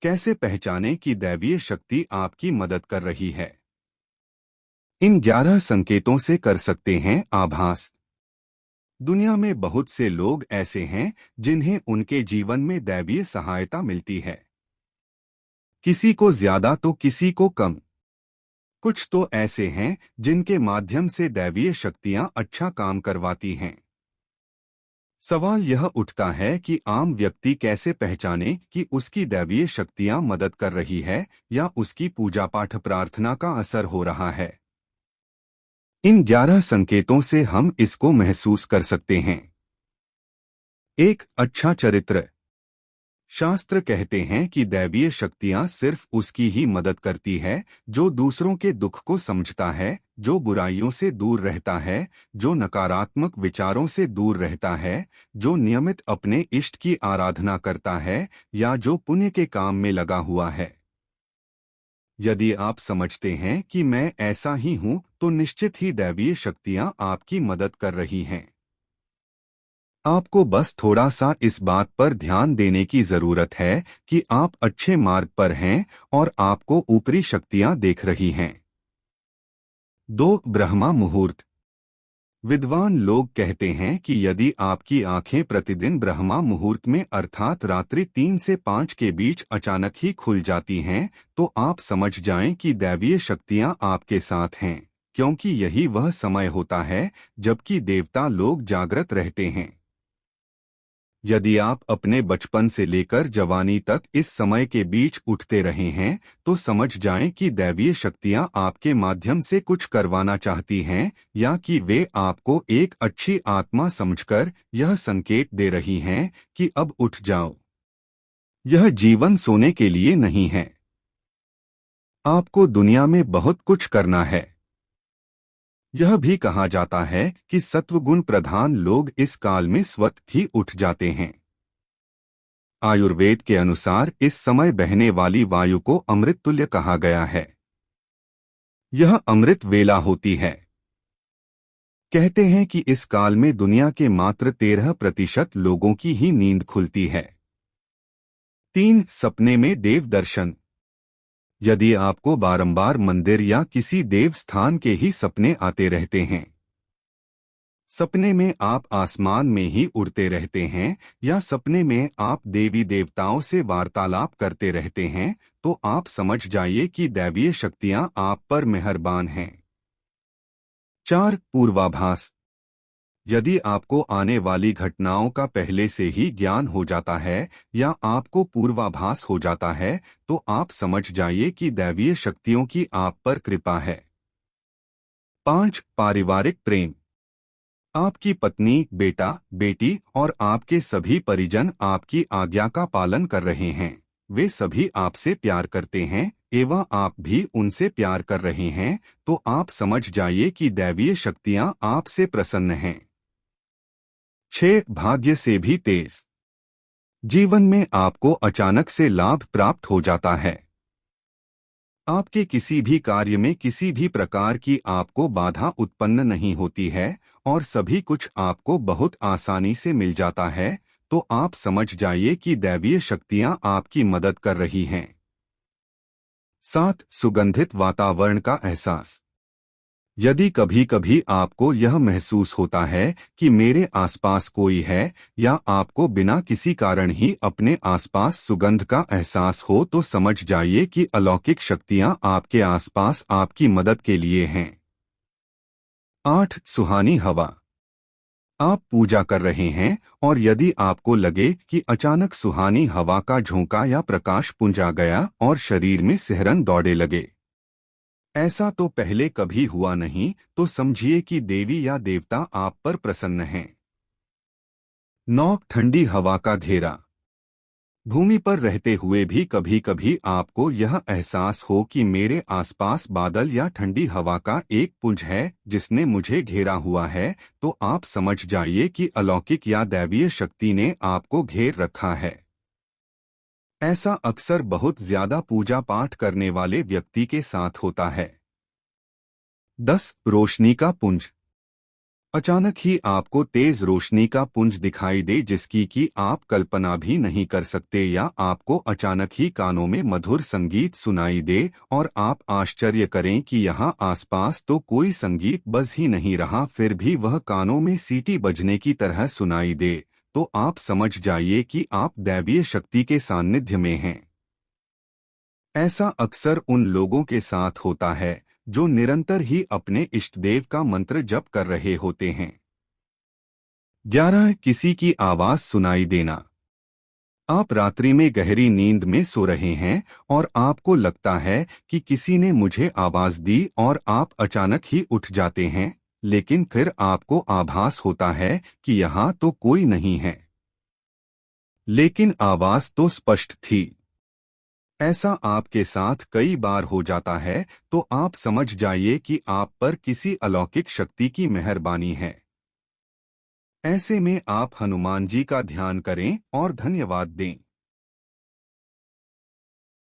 कैसे पहचानें कि दैवीय शक्ति आपकी मदद कर रही है? इन 11 संकेतों से कर सकते हैं आभास। दुनिया में बहुत से लोग ऐसे हैं जिन्हें उनके जीवन में दैवीय सहायता मिलती है। किसी को ज्यादा तो किसी को कम। कुछ तो ऐसे हैं जिनके माध्यम से दैवीय शक्तियां अच्छा काम करवाती हैं। सवाल यह उठता है कि आम व्यक्ति कैसे पहचाने कि उसकी दैवीय शक्तियां मदद कर रही है या उसकी पूजा पाठ प्रार्थना का असर हो रहा है। इन 11 संकेतों से हम इसको महसूस कर सकते हैं। 1. अच्छा चरित्र। शास्त्र कहते हैं कि दैवीय शक्तियां सिर्फ उसकी ही मदद करती है जो दूसरों के दुख को समझता है, जो बुराइयों से दूर रहता है, जो नकारात्मक विचारों से दूर रहता है, जो नियमित अपने इष्ट की आराधना करता है या जो पुण्य के काम में लगा हुआ है। यदि आप समझते हैं कि मैं ऐसा ही हूं, तो निश्चित ही दैवीय शक्तियां आपकी मदद कर रही हैं। आपको बस थोड़ा सा इस बात पर ध्यान देने की जरूरत है कि आप अच्छे मार्ग पर हैं और आपको ऊपरी शक्तियां देख रही हैं। 2. ब्रह्मा मुहूर्त। विद्वान लोग कहते हैं कि यदि आपकी आंखें प्रतिदिन ब्रह्मा मुहूर्त में अर्थात रात्रि 3 से 5 के बीच अचानक ही खुल जाती हैं, तो आप समझ जाएं कि दैवीय शक्तियां आपके साथ हैं, क्योंकि यही वह समय होता है जबकि देवता लोग जागृत रहते हैं। यदि आप अपने बचपन से लेकर जवानी तक इस समय के बीच उठते रहे हैं, तो समझ जाएं कि दैवीय शक्तियां आपके माध्यम से कुछ करवाना चाहती हैं या कि वे आपको एक अच्छी आत्मा समझकर यह संकेत दे रही हैं कि अब उठ जाओ। यह जीवन सोने के लिए नहीं है। आपको दुनिया में बहुत कुछ करना है। यह भी कहा जाता है कि सत्वगुण प्रधान लोग इस काल में स्वतः ही उठ जाते हैं। आयुर्वेद के अनुसार इस समय बहने वाली वायु को अमृत तुल्य कहा गया है। यह अमृत वेला होती है। कहते हैं कि इस काल में दुनिया के मात्र 13% लोगों की ही नींद खुलती है। 3. सपने में देव दर्शन। यदि आपको बारंबार मंदिर या किसी देव स्थान के ही सपने आते रहते हैं, सपने में आप आसमान में ही उड़ते रहते हैं या सपने में आप देवी देवताओं से वार्तालाप करते रहते हैं, तो आप समझ जाइए कि दैवीय शक्तियां आप पर मेहरबान हैं। 4. पूर्वाभास। यदि आपको आने वाली घटनाओं का पहले से ही ज्ञान हो जाता है या आपको पूर्वाभास हो जाता है, तो आप समझ जाइए कि दैवीय शक्तियों की आप पर कृपा है। 5. पारिवारिक प्रेम। आपकी पत्नी, बेटा, बेटी और आपके सभी परिजन आपकी आज्ञा का पालन कर रहे हैं। वे सभी आपसे प्यार करते हैं एवं आप भी उनसे प्यार कर रहे हैं, तो आप समझ जाइए कि दैवीय शक्तियां आपसे प्रसन्न हैं। 6. भाग्य से भी तेज। जीवन में आपको अचानक से लाभ प्राप्त हो जाता है। आपके किसी भी कार्य में किसी भी प्रकार की आपको बाधा उत्पन्न नहीं होती है और सभी कुछ आपको बहुत आसानी से मिल जाता है, तो आप समझ जाइए कि दैवीय शक्तियां आपकी मदद कर रही हैं। 7. सुगंधित वातावरण का एहसास। यदि कभी कभी आपको यह महसूस होता है कि मेरे आसपास कोई है या आपको बिना किसी कारण ही अपने आसपास सुगंध का एहसास हो, तो समझ जाइए कि अलौकिक शक्तियां आपके आसपास आपकी मदद के लिए हैं। 8. सुहानी हवा। आप पूजा कर रहे हैं और यदि आपको लगे कि अचानक सुहानी हवा का झोंका या प्रकाश पुंज आ गया और शरीर में सिहरन दौड़े लगे, ऐसा तो पहले कभी हुआ नहीं, तो समझिए कि देवी या देवता आप पर प्रसन्न हैं। 9. ठंडी हवा का घेरा। भूमि पर रहते हुए भी कभी कभी आपको यह एहसास हो कि मेरे आसपास बादल या ठंडी हवा का एक पुंज है जिसने मुझे घेरा हुआ है, तो आप समझ जाइए कि अलौकिक या दैवीय शक्ति ने आपको घेर रखा है। ऐसा अक्सर बहुत ज्यादा पूजा पाठ करने वाले व्यक्ति के साथ होता है। 10. रोशनी का पुंज। अचानक ही आपको तेज रोशनी का पुंज दिखाई दे जिसकी कि आप कल्पना भी नहीं कर सकते, या आपको अचानक ही कानों में मधुर संगीत सुनाई दे और आप आश्चर्य करें कि यहाँ आसपास तो कोई संगीत बज ही नहीं रहा, फिर भी वह कानों में सीटी बजने की तरह सुनाई दे, तो आप समझ जाइए कि आप दैवीय शक्ति के सान्निध्य में हैं। ऐसा अक्सर उन लोगों के साथ होता है जो निरंतर ही अपने इष्टदेव का मंत्र जप कर रहे होते हैं। 11 किसी की आवाज सुनाई देना। आप रात्रि में गहरी नींद में सो रहे हैं और आपको लगता है कि किसी ने मुझे आवाज दी और आप अचानक ही उठ जाते हैं, लेकिन फिर आपको आभास होता है कि यहाँ तो कोई नहीं है, लेकिन आवाज तो स्पष्ट थी। ऐसा आपके साथ कई बार हो जाता है तो आप समझ जाइए कि आप पर किसी अलौकिक शक्ति की मेहरबानी है। ऐसे में आप हनुमान जी का ध्यान करें और धन्यवाद दें।